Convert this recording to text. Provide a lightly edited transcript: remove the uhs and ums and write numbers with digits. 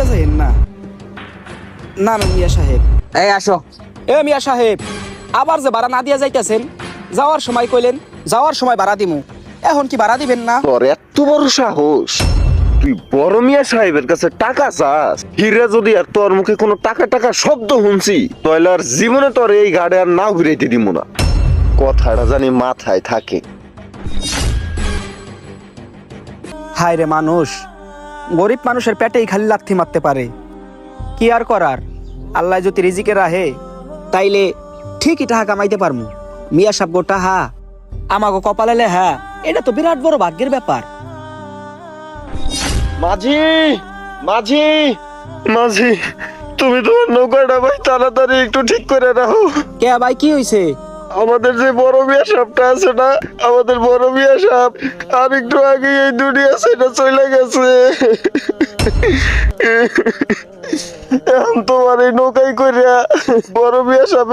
দিয়া যাইেন না। না না মিয়া সাহেব। এই আসো। এ মিয়া সাহেব, আবার যে ভাড়া না দিয়া যাইতেছেন, যাওয়ার সময় কইলেন যাওয়ার সময় ভাড়া দিমু, এখন কি ভাড়া দিবেন না? তোর এত বড় সাহস, তুই বড় মিয়া সাহেবের কাছে টাকা চাস? হিরে যদি আর তোর মুখে কোনো টাকা টাকা শব্দ শুনছি, তাহলে আর জীবনে তোর এই গাড়ি আর না ঘুরাইতে দিব না। কথাটা জানি মাথায় থাকে। হায় রে মানুষ, গরিব মানুষের পেটেই খালি লাথি মারতে পারে, কি আর করার। আল্লাহ যদি রিজিকে রাহে তাইলে ঠিকই টাকা কামাইতে পারমু। মিয়া সাহেব গোটা হা আমাকে কপালে লেহা, এটা তো বিরাট বড় ভাগ্যের ব্যাপার। মাঝি, মাঝি, মাঝি, তুমি তোমার নৌকাটা ভাই তাড়াতাড়ি একটু ঠিক করে রাখো। কে ভাই, কি হইছে? আমাদের যে বড় মিয়া সাহেবটা আছে না, আমাদের বড় মিয়া সাহেব আর একটু আগে এই দুনিয়া ছেড়ে চলে গেছে। এখন তোমার এই নৌকাই করিয়া বড় মিয়া সাহেবের